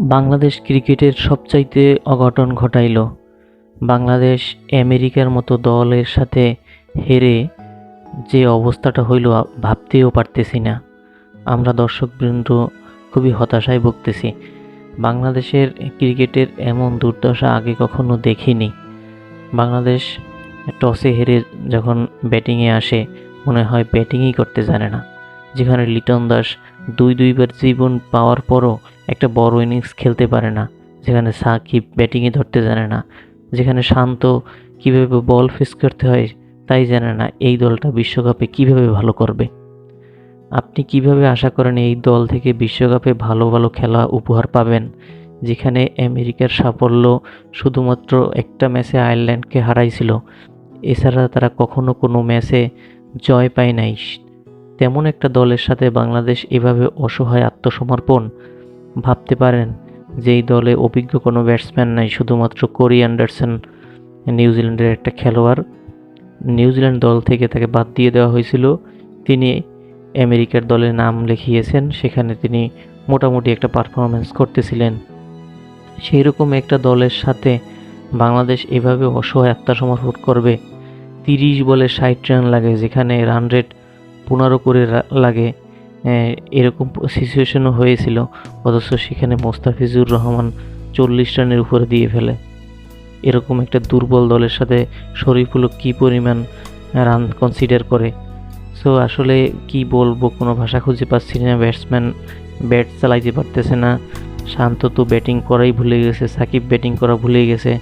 বাংলাদেশ ক্রিকেটের সবচাইতে অঘটন ঘটাইল। বাংলাদেশ আমেরিকার মতো দলের সাথে হেরে যে অবস্থাটা হইল ভাবতেও পারতেছি না। আমরা দর্শকবৃন্দ খুবই হতাশায় ভুগতেছি। বাংলাদেশের ক্রিকেটের এমন দুর্দশা আগে কখনো দেখিনি। বাংলাদেশ টসে হেরে যখন ব্যাটিংয়ে আসে মনে হয় ব্যাটিংই করতে জানে না। যেখানে লিটন দাস দুইবার জীবন পাওয়ার পরও একটা বড় ইনিংস খেলতে পারে না, যেখানে সাকিব ব্যাটিংয়ে ধরতে জানে না, যেখানে শান্ত কীভাবে বল ফেস করতে হয় তাই জানে না, এই দলটা বিশ্বকাপে কিভাবে ভালো করবে? আপনি কিভাবে আশা করেন এই দল থেকে বিশ্বকাপে ভালো ভালো খেলা উপহার পাবেন, যেখানে আমেরিকার সাফল্য শুধুমাত্র একটা ম্যাচে আয়ারল্যান্ডকে হারাইছিল, এছাড়া তারা কখনো কোনো ম্যাচে জয় পায় নাই। তেমন একটা দলের সাথে বাংলাদেশ এভাবে অসহায় আত্মসমর্পণ? ভাবতে পারেন যে এই দলে অভিজ্ঞ কোনো ব্যাটসম্যান নাই, শুধুমাত্র কোরি অ্যান্ডারসন নিউজিল্যান্ডের একটা খেলোয়াড়। নিউজিল্যান্ড দল থেকে তাকে বাদ দিয়ে দেওয়া হয়েছিল, তিনি আমেরিকার দলে নাম লিখিয়েছেন, সেখানে তিনি মোটামুটি একটা পারফরমেন্স করতেছিলেন। সেই রকম একটা দলের সাথে বাংলাদেশ এভাবে অসহায় আত্মসমর্পণ করবে? 30 বলে 60 রান লাগে, যেখানে রান রেট 15 করে লাগে, এরকম সিচুয়েশনও হয়েছিল, অথচ সেখানে মোস্তাফিজুর রহমান 40 রানের উপরে দিয়ে ফেলে। এরকম একটা দুর্বল দলের সাথে শরীফুলও কী পরিমাণ রান কনসিডার করে। সো আসলে কি বলবো, কোনো ভাষা খুঁজে পাচ্ছি না। ব্যাটসম্যান ব্যাট চালাইতে পারতেছে না, শান্ত তো ব্যাটিং করাই ভুলে গেছে, সাকিব ব্যাটিং করা ভুলে গেছে,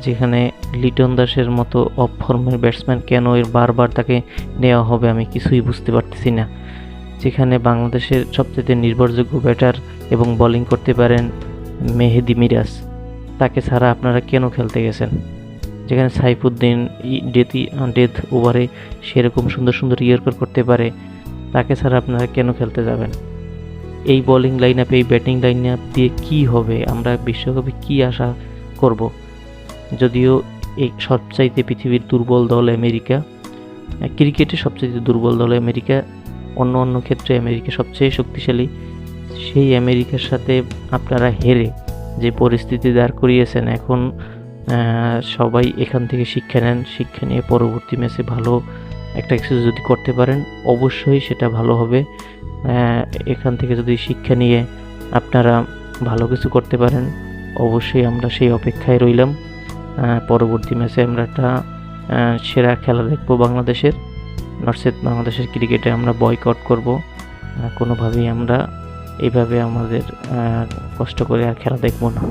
যেখানে লিটন দাসের মতো অফ ফর্মের ব্যাটসম্যান কেন এর বারবার তাকে নেওয়া হবে আমি কিছুই বুঝতে পারতেছি না। যেখানে বাংলাদেশের সবচেয়ে নির্ভরযোগ্য ব্যাটার এবং বোলিং করতে পারেন মেহেদী মিরাজ, তাকে ছাড়া আপনারা কেন খেলতে গেছেন? যেখানে সাইফুদ্দিন ডেথ ওভারে সেরকম সুন্দর সুন্দর ইয়র্কার করতে পারে, তাকে ছাড়া আপনারা কেন খেলতে যাবেন? এই বোলিং লাইন আপ, এই ব্যাটিং লাইন আপ দিয়ে কী হবে? আমরা বিশ্বকাপে কী আশা করব? যদিও এই সবচাইতে পৃথিবীর দুর্বল দল আমেরিকা, ক্রিকেটে সবচাইতে দুর্বল দল আমেরিকা, অন্য ক্ষেত্রে আমেরিকা সবচেয়ে শক্তিশালী। সেই আমেরিকার সাথে আপনারা হেরে যে পরিস্থিতি দাঁড় করিয়েছেন, এখন সবাই এখান থেকে শিক্ষা নেন, শিক্ষা নিয়ে পরবর্তী ম্যাচে ভালো একটা কিছু যদি করতে পারেন অবশ্যই সেটা ভালো হবে। এখান থেকে যদি শিক্ষা নিয়ে আপনারা ভালো কিছু করতে পারেন অবশ্যই আমরা সেই অপেক্ষায় রইলাম। পরবর্তী ম্যাচে আমরা একটা সেরা খেলা দেখব বাংলাদেশের, নচেৎ বাংলাদেশের ক্রিকেটে আমরা বয়কট করব। কোনোভাবেই আমরা এইভাবে আমাদের কষ্ট করে আর খেলা দেখব না।